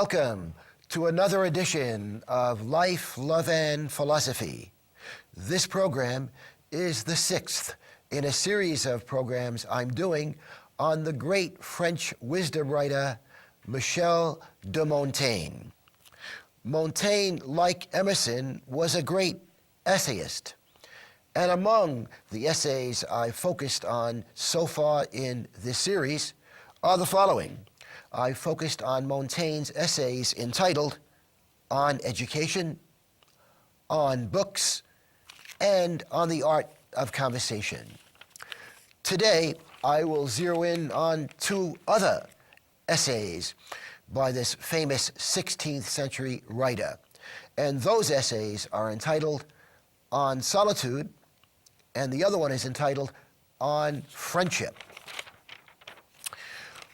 Welcome to another edition of Life, Love, and Philosophy. This program is the sixth in a series of programs I'm doing on the great French wisdom writer Michel de Montaigne. Montaigne, like Emerson, was a great essayist. And among the essays I focused on so far in this series are the following. I focused on Montaigne's essays entitled On Education, on Books, and on the Art of Conversation. Today, I will zero in on two other essays by this famous 16th century writer. And those essays are entitled On Solitude, and the other one is entitled On Friendship.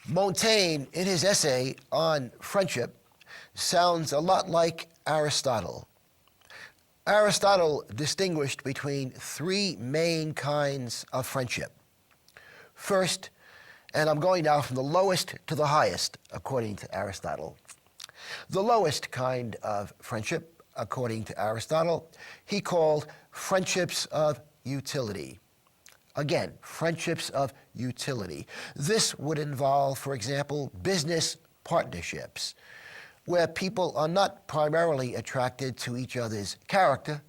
Montaigne, in his essay on friendship, sounds a lot like Aristotle. Aristotle distinguished between three main kinds of friendship. First, and I'm going now from the lowest to the highest, according to Aristotle. The lowest kind of friendship, according to Aristotle, he called friendships of utility. Again, friendships of utility. This would involve, for example, business partnerships, where people are not primarily attracted to each other's character,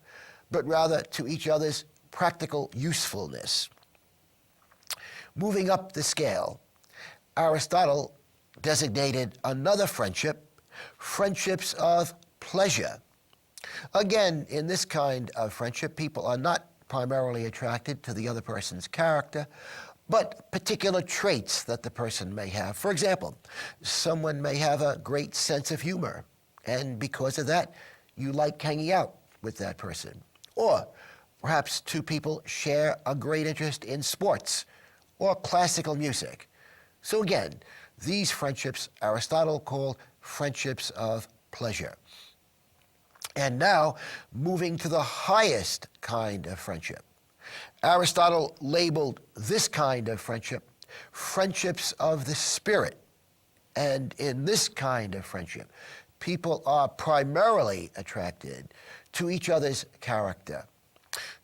but rather to each other's practical usefulness. Moving up the scale, Aristotle designated another friendship, friendships of pleasure. Again, in this kind of friendship, people are not primarily attracted to the other person's character, but particular traits that the person may have. For example, someone may have a great sense of humor, and because of that, you like hanging out with that person. Or perhaps two people share a great interest in sports or classical music. So again, these friendships Aristotle called friendships of pleasure. And now, moving to the highest kind of friendship. Aristotle labeled this kind of friendship friendships of the spirit. And in this kind of friendship, people are primarily attracted to each other's character,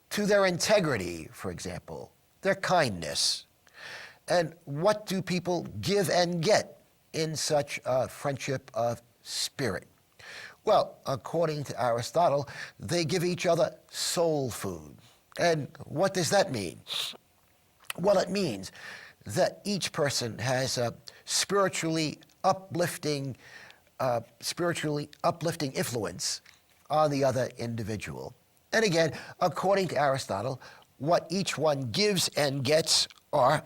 to their integrity, for example, their kindness. And what do people give and get in such a friendship of spirit? Well, according to Aristotle, they give each other soul food. And what does that mean? Well, it means that each person has a spiritually uplifting influence on the other individual. And again, according to Aristotle, what each one gives and gets are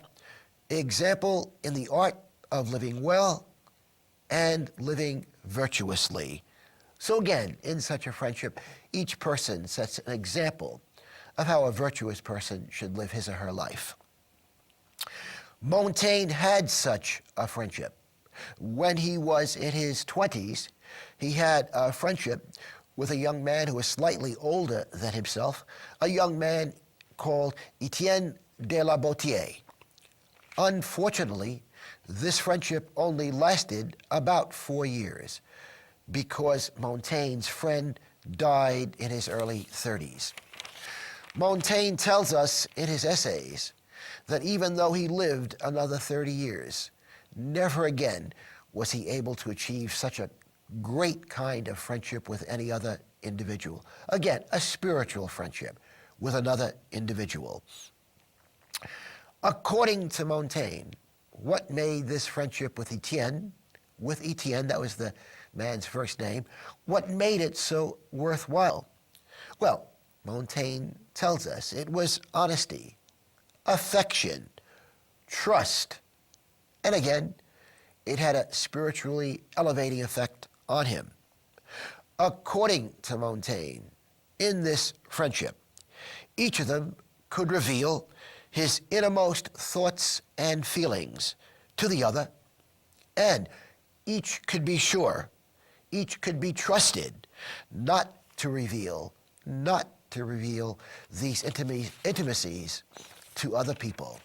example in the art of living well and living virtuously. So again, in such a friendship, each person sets an example of how a virtuous person should live his or her life. Montaigne had such a friendship. When he was in his 20s, he had a friendship with a young man who was slightly older than himself, a young man called Etienne de la Boetie. Unfortunately, this friendship only lasted about 4 years, because Montaigne's friend died in his early 30s. Montaigne tells us in his essays that even though he lived another 30 years, never again was he able to achieve such a great kind of friendship with any other individual. Again, a spiritual friendship with another individual. According to Montaigne, what made this friendship with Etienne, that was the man's first name, what made it so worthwhile? Well, Montaigne tells us it was honesty, affection, trust, and again, it had a spiritually elevating effect on him. According to Montaigne, in this friendship, each of them could reveal his innermost thoughts and feelings to the other, and each could be sure, each could be trusted not to reveal these intimacies to other people.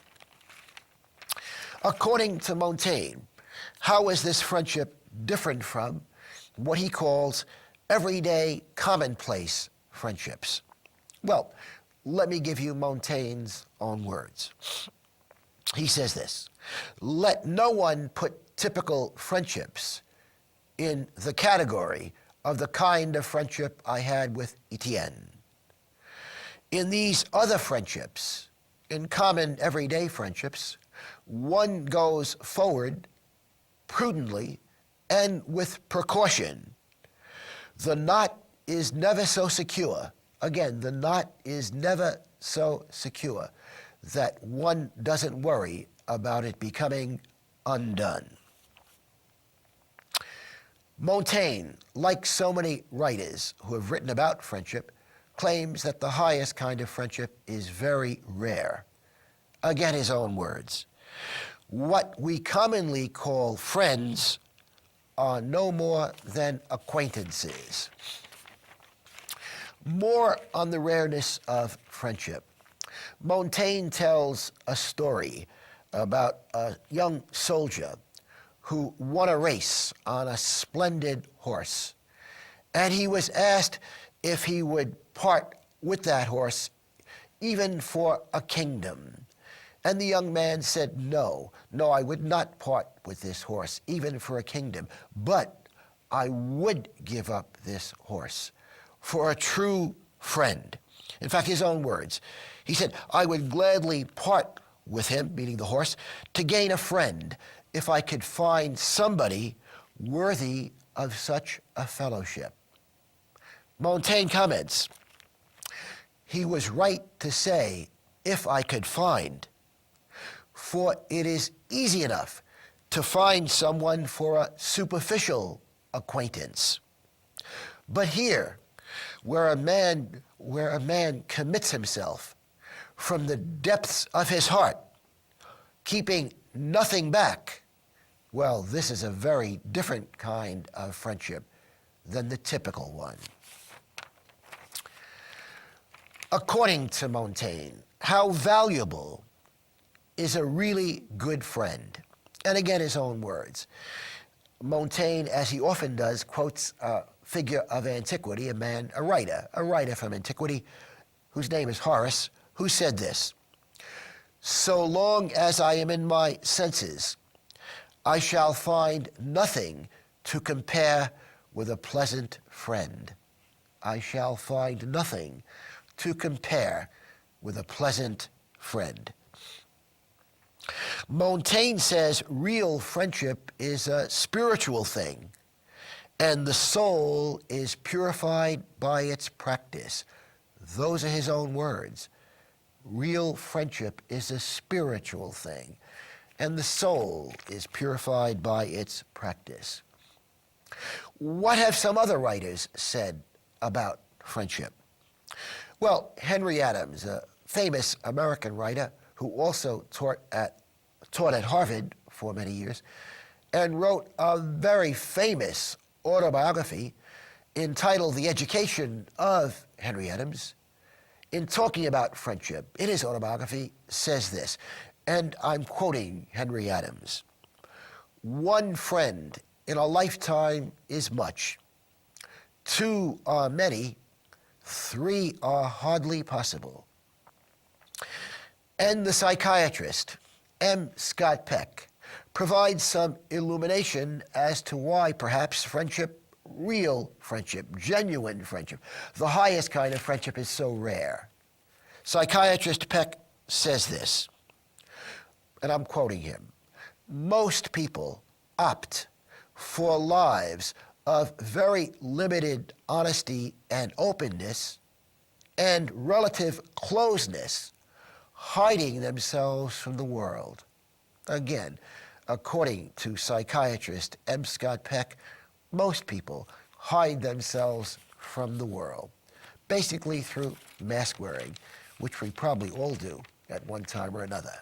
According to Montaigne, how is this friendship different from what he calls everyday commonplace friendships. Well, let me give you Montaigne's own words. He says this: let no one put typical friendships in the category of the kind of friendship I had with Etienne. In these other friendships, in common everyday friendships, one goes forward prudently and with precaution. The knot is never so secure. Again, the knot is never so secure that one doesn't worry about it becoming undone. Montaigne, like so many writers who have written about friendship, claims that the highest kind of friendship is very rare. Again, his own words. What we commonly call friends are no more than acquaintances. More on the rareness of friendship. Montaigne tells a story about a young soldier who won a race on a splendid horse. And he was asked if he would part with that horse even for a kingdom. And the young man said, no, I would not part with this horse, even for a kingdom. But I would give up this horse for a true friend. In fact, his own words. He said, I would gladly part with him, meaning the horse, to gain a friend if I could find somebody worthy of such a fellowship. Montaigne comments, he was right to say, if I could find, for it is easy enough to find someone for a superficial acquaintance. But here, where a man commits himself from the depths of his heart, keeping nothing back, well, this is a very different kind of friendship than the typical one. According to Montaigne, how valuable is a really good friend? And again, his own words. Montaigne, as he often does, quotes a figure of antiquity, a writer from antiquity, whose name is Horace, who said this: so long as I am in my senses, I shall find nothing to compare with a pleasant friend. I shall find nothing to compare with a pleasant friend. Montaigne says real friendship is a spiritual thing, and the soul is purified by its practice. Those are his own words. Real friendship is a spiritual thing, and the soul is purified by its practice. What have some other writers said about friendship? Well, Henry Adams, a famous American writer who also taught at Harvard for many years, and wrote a very famous autobiography entitled The Education of Henry Adams, in talking about friendship, in his autobiography, says this, and I'm quoting Henry Adams: one friend in a lifetime is much. Two are many. Three are hardly possible. And the psychiatrist, M. Scott Peck, provides some illumination as to why perhaps friendship, real friendship, genuine friendship, the highest kind of friendship, is so rare. Psychiatrist Peck says this, and I'm quoting him: most people opt for lives of very limited honesty and openness and relative closeness, hiding themselves from the world. Again, according to psychiatrist M. Scott Peck, most people hide themselves from the world, basically through mask wearing, which we probably all do at one time or another.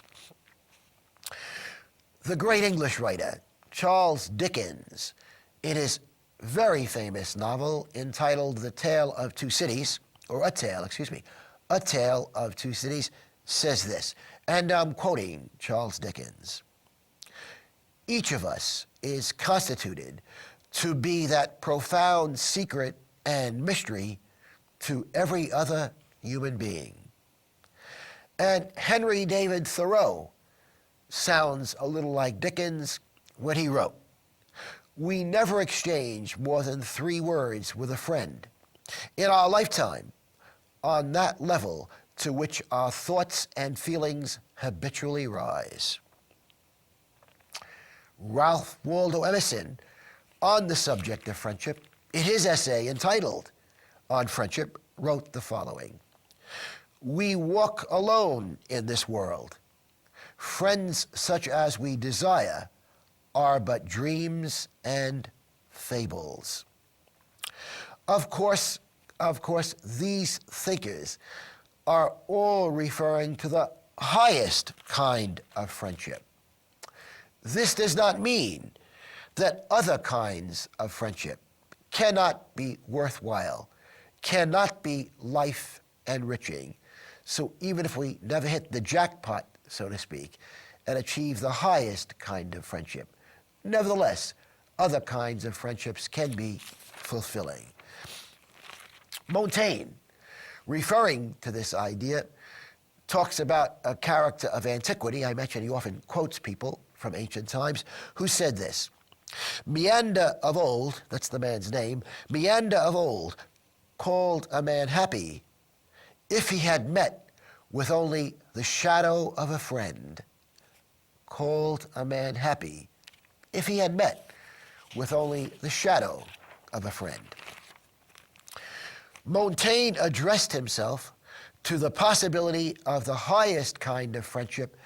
The great English writer, Charles Dickens, in his very famous novel entitled A Tale of Two Cities, A Tale of Two Cities, says this, and I'm quoting Charles Dickens: each of us is constituted to be that profound secret and mystery to every other human being. And Henry David Thoreau sounds a little like Dickens when he wrote, "We never exchange more than 3 words with a friend in our lifetime on that level to which our thoughts and feelings habitually rise." Ralph Waldo Emerson, on the subject of friendship, in his essay entitled On Friendship, wrote the following: "We walk alone in this world. Friends such as we desire are but dreams and fables." Of course, these thinkers are all referring to the highest kind of friendship. This does not mean that other kinds of friendship cannot be worthwhile, cannot be life enriching. So even if we never hit the jackpot, so to speak, and achieve the highest kind of friendship, nevertheless, other kinds of friendships can be fulfilling. Montaigne, referring to this idea, talks about a character of antiquity. I mentioned he often quotes people from ancient times who said this: "Meander of old," that's the man's name, "Meander of old called a man happy if he had met with only the shadow of a friend." Called a man happy if he had met with only the shadow of a friend. Montaigne addressed himself to the possibility of the highest kind of friendship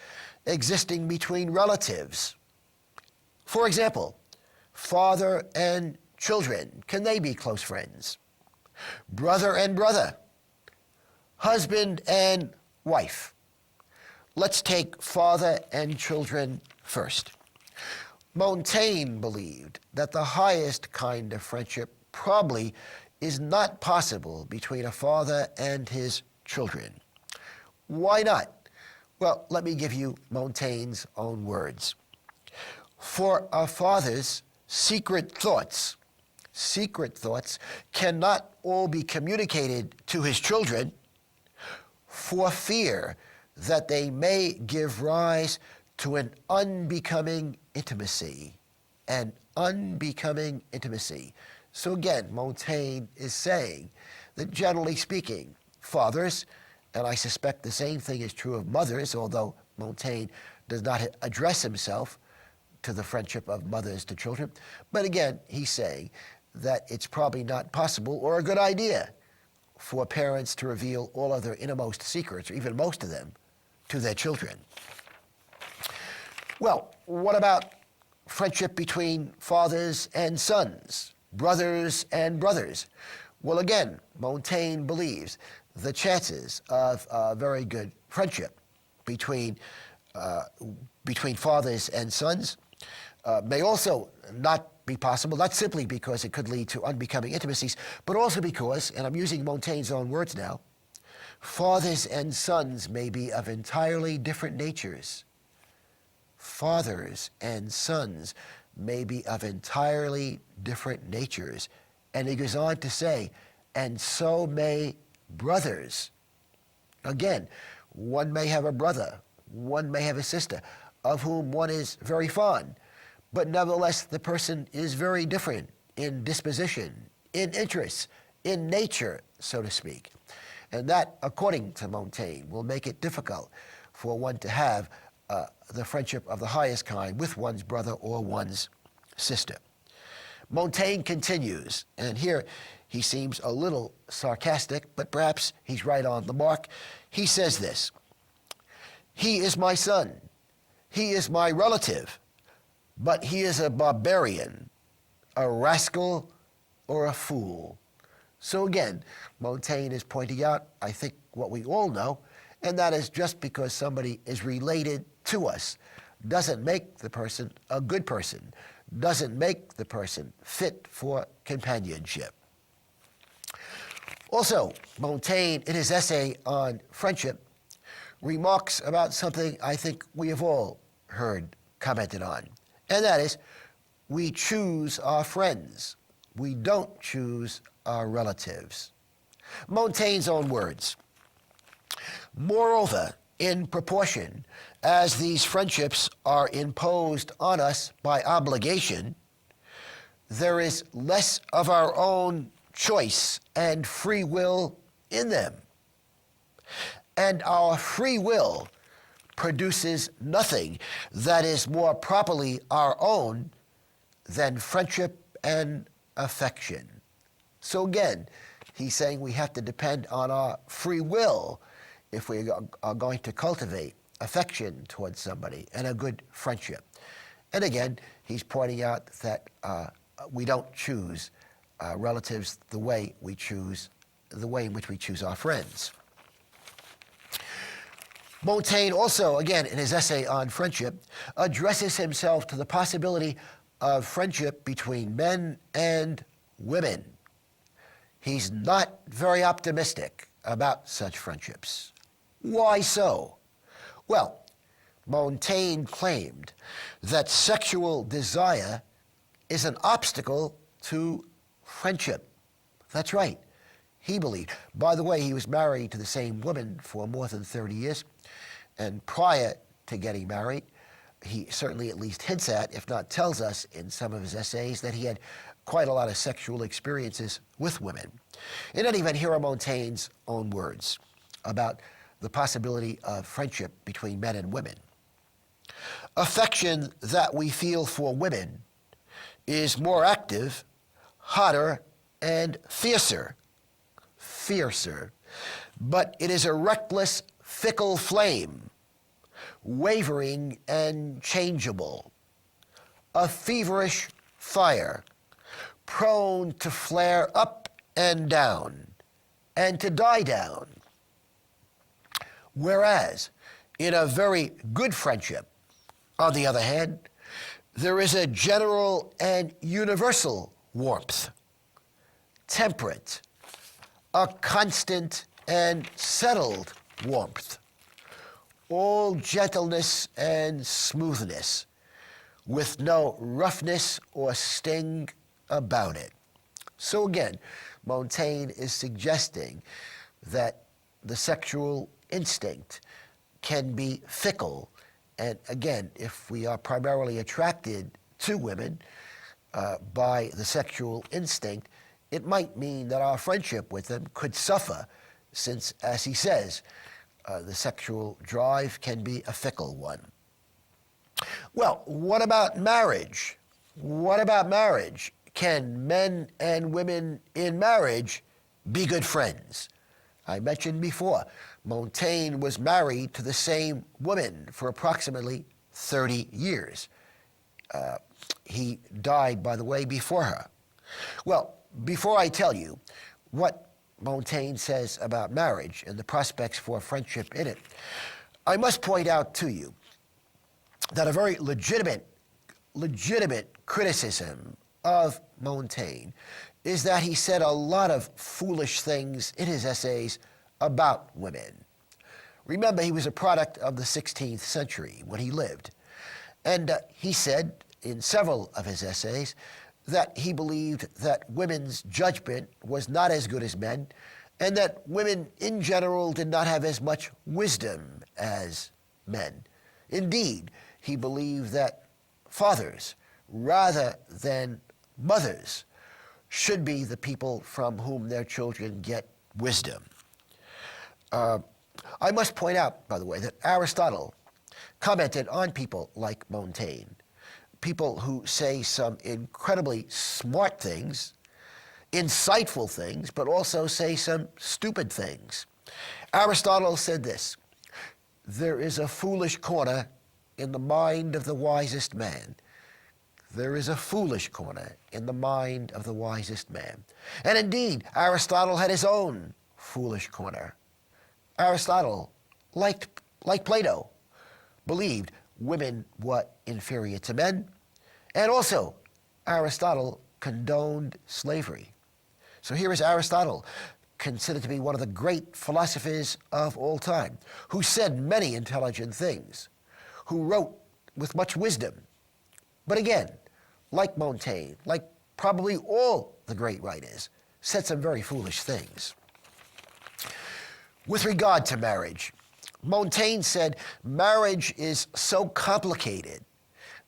existing between relatives. For example, father and children, can they be close friends? Brother and brother, husband and wife. Let's take father and children first. Montaigne believed that the highest kind of friendship probably is not possible between a father and his children. Why not? Well, let me give you Montaigne's own words. "For a father's secret thoughts cannot all be communicated to his children for fear that they may give rise to an unbecoming intimacy." An unbecoming intimacy. So again, Montaigne is saying that generally speaking, fathers, and I suspect the same thing is true of mothers, although Montaigne does not address himself to the friendship of mothers to children, but again, he's saying that it's probably not possible or a good idea for parents to reveal all of their innermost secrets, or even most of them, to their children. Well, what about friendship between fathers and sons, brothers and brothers? Well, again, Montaigne believes the chances of a very good friendship between fathers and sons may also not be possible, not simply because it could lead to unbecoming intimacies, but also because, and I'm using Montaigne's own words now, fathers and sons may be of entirely different natures. Fathers and sons may be of entirely different natures. And he goes on to say, and so may brothers. Again, one may have a brother, one may have a sister, of whom one is very fond, but nevertheless the person is very different in disposition, in interests, in nature, so to speak. And that, according to Montaigne, will make it difficult for one to have the friendship of the highest kind with one's brother or one's sister. Montaigne continues, and here he seems a little sarcastic, but perhaps he's right on the mark. He says this: "He is my son, he is my relative, but he is a barbarian, a rascal, or a fool." So again, Montaigne is pointing out, I think, what we all know, and that is just because somebody is related to us doesn't make the person a good person, doesn't make the person fit for companionship. Also, Montaigne, in his essay on friendship, remarks about something I think we have all heard commented on, and that is, we choose our friends. We don't choose our relatives. Montaigne's own words. Moreover, in proportion as these friendships are imposed on us by obligation, there is less of our own choice and free will in them. And our free will produces nothing that is more properly our own than friendship and affection. So again, he's saying we have to depend on our free will if we are going to cultivate affection towards somebody and a good friendship. And again, he's pointing out that we don't choose relatives the way in which we choose our friends. Montaigne also, again, in his essay on friendship, addresses himself to the possibility of friendship between men and women. He's not very optimistic about such friendships. Why so? Well, Montaigne claimed that sexual desire is an obstacle to friendship. That's right. He believed. By the way, he was married to the same woman for more than 30 years. And prior to getting married, he certainly at least hints at, if not tells us in some of his essays, that he had quite a lot of sexual experiences with women. In any event, here are Montaigne's own words about the possibility of friendship between men and women. Affection that we feel for women is more active, hotter, and fiercer, but it is a reckless, fickle flame, wavering and changeable, a feverish fire, prone to flare up and down, and to die down. Whereas, in a very good friendship, on the other hand, there is a general and universal warmth, temperate, a constant and settled warmth, all gentleness and smoothness, with no roughness or sting about it. So again, Montaigne is suggesting that the sexual instinct can be fickle, and again, if we are primarily attracted to women by the sexual instinct, it might mean that our friendship with them could suffer, since, as he says, the sexual drive can be a fickle one. Well, what about marriage? What about marriage? Can men and women in marriage be good friends? I mentioned before, Montaigne was married to the same woman for approximately 30 years. He died, by the way, before her. Well, before I tell you what Montaigne says about marriage and the prospects for friendship in it, I must point out to you that a very legitimate criticism of Montaigne is that he said a lot of foolish things in his essays about women. Remember, he was a product of the 16th century when he lived. And he said in several of his essays that he believed that women's judgment was not as good as men, and that women in general did not have as much wisdom as men. Indeed, he believed that fathers, rather than mothers, should be the people from whom their children get wisdom. I must point out, by the way, that Aristotle commented on people like Montaigne, people who say some incredibly smart things, insightful things, but also say some stupid things. Aristotle said this: "There is a foolish corner in the mind of the wisest man." There is a foolish corner in the mind of the wisest man. And indeed, Aristotle had his own foolish corner. Aristotle, like Plato, believed women were inferior to men, and also Aristotle condoned slavery. So here is Aristotle, considered to be one of the great philosophers of all time, who said many intelligent things, who wrote with much wisdom. But again, like Montaigne, like probably all the great writers, said some very foolish things. With regard to marriage, Montaigne said marriage is so complicated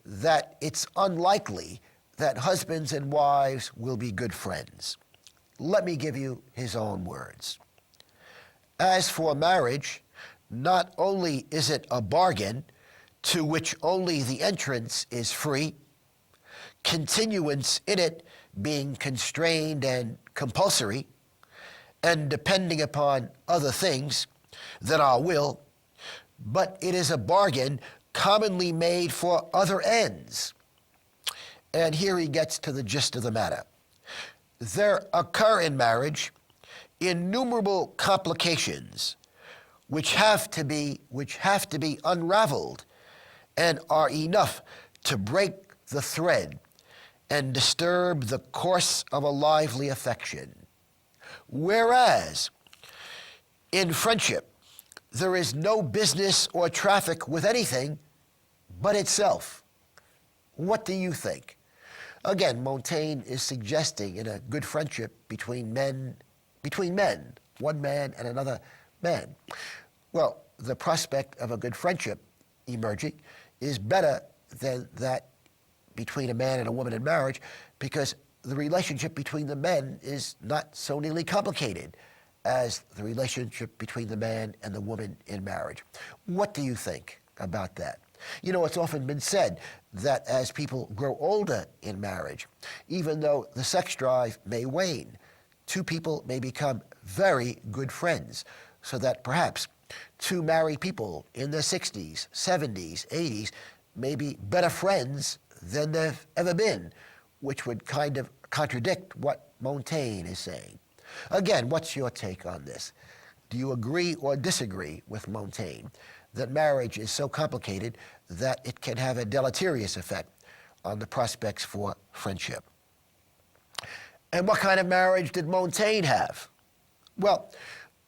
that it's unlikely that husbands and wives will be good friends. Let me give you his own words. As for marriage, not only is it a bargain to which only the entrance is free, continuance in it being constrained and compulsory, and depending upon other things than our will, but it is a bargain commonly made for other ends. And here he gets to the gist of the matter. There occur in marriage innumerable complications which have to be unraveled and are enough to break the thread and disturb the course of a lively affection. Whereas in friendship, there is no business or traffic with anything but itself. What do you think? Again, Montaigne is suggesting in a good friendship between men, one man and another man. Well, the prospect of a good friendship emerging is better than that between a man and a woman in marriage, because the relationship between the men is not so nearly complicated as the relationship between the man and the woman in marriage. What do you think about that? You know, it's often been said that as people grow older in marriage, even though the sex drive may wane, two people may become very good friends, so that perhaps two married people in their 60s, 70s, 80s may be better friends than they've ever been, which would kind of contradict what Montaigne is saying. Again, what's your take on this? Do you agree or disagree with Montaigne that marriage is so complicated that it can have a deleterious effect on the prospects for friendship? And what kind of marriage did Montaigne have? Well,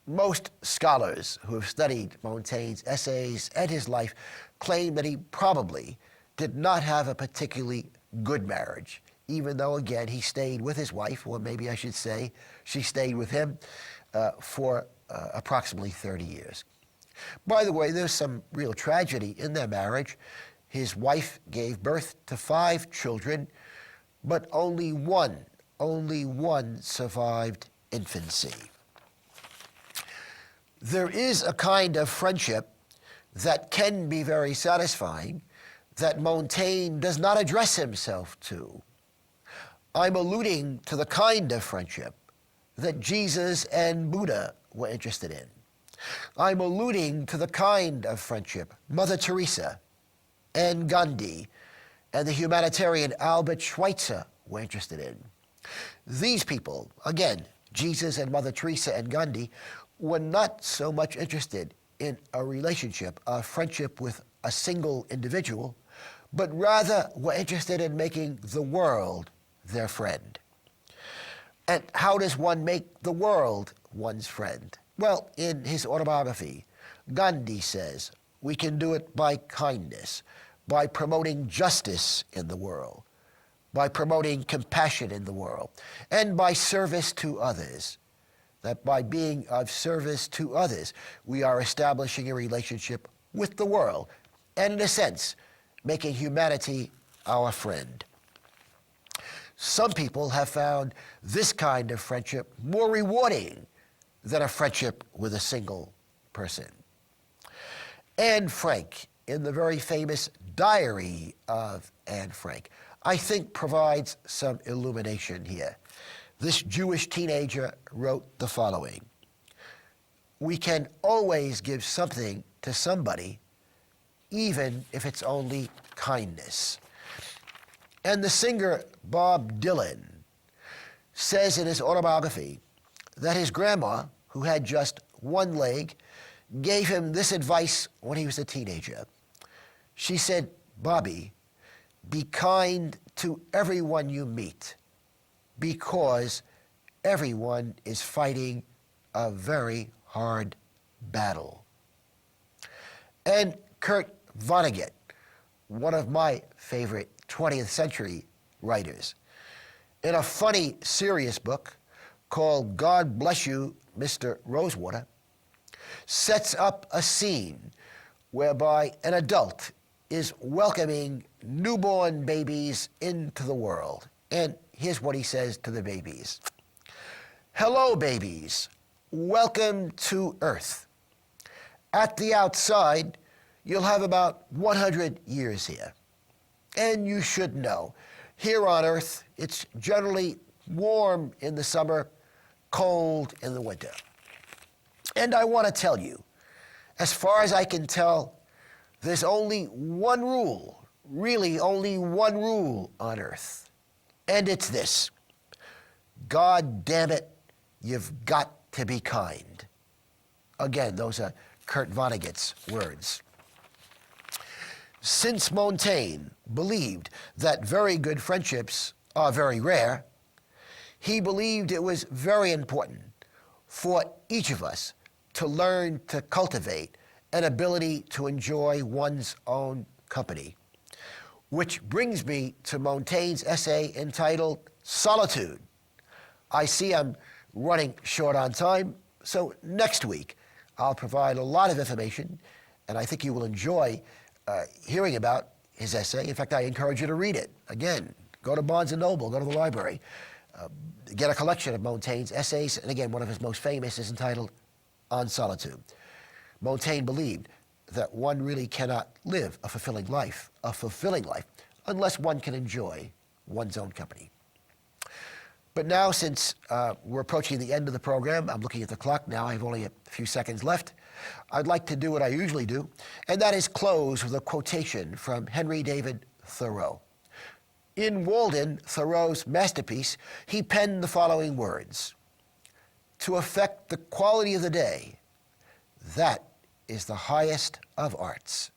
most scholars who have studied Montaigne's essays and his life claim that he probably did not have a particularly good marriage, even though, again, he stayed with his wife, or maybe I should say she stayed with him for approximately 30 years. By the way, there's some real tragedy in their marriage. His wife gave birth to 5 children, but only one survived infancy. There is a kind of friendship that can be very satisfying that Montaigne does not address himself to. I'm alluding to the kind of friendship that Jesus and Buddha were interested in. I'm alluding to the kind of friendship Mother Teresa and Gandhi and the humanitarian Albert Schweitzer were interested in. These people, again, Jesus and Mother Teresa and Gandhi, were not so much interested in a relationship, a friendship with a single individual, but rather were interested in making the world their friend. And how does one make the world one's friend? Well, in his autobiography, Gandhi says we can do it by kindness, by promoting justice in the world, by promoting compassion in the world, and by service to others. That by being of service to others, we are establishing a relationship with the world, and in a sense, making humanity our friend. Some people have found this kind of friendship more rewarding than a friendship with a single person. Anne Frank, in the very famous Diary of Anne Frank, I think provides some illumination here. This Jewish teenager wrote the following: "We can always give something to somebody, even if it's only kindness." And the singer Bob Dylan says in his autobiography that his grandma, who had just one leg, gave him this advice when he was a teenager. She said, "Bobby, be kind to everyone you meet, because everyone is fighting a very hard battle." And Kurt Vonnegut, one of my favorite 20th century writers. In a funny, serious book called God Bless You, Mr. Rosewater, sets up a scene whereby an adult is welcoming newborn babies into the world. And here's what he says to the babies. Hello, babies. Welcome to Earth. At the outside, you'll have about 100 years here. And you should know, here on Earth, it's generally warm in the summer, cold in the winter. And I want to tell you, as far as I can tell, there's only one rule, really only one rule on Earth. And it's this: God damn it, you've got to be kind. Again, those are Kurt Vonnegut's words. Since Montaigne believed that very good friendships are very rare, he believed it was very important for each of us to learn to cultivate an ability to enjoy one's own company. Which brings me to Montaigne's essay entitled Solitude. I see I'm running short on time, so next week I'll provide a lot of information, and I think you will enjoy hearing about his essay. In fact, I encourage you to read it. Again, go to Barnes & Noble, go to the library, get a collection of Montaigne's essays, and again, one of his most famous is entitled On Solitude. Montaigne believed that one really cannot live a fulfilling life, unless one can enjoy one's own company. But now, since we're approaching the end of the program, I'm looking at the clock now, I have only a few seconds left, I'd like to do what I usually do, and that is close with a quotation from Henry David Thoreau. In Walden, Thoreau's masterpiece, he penned the following words: "To affect the quality of the day, that is the highest of arts."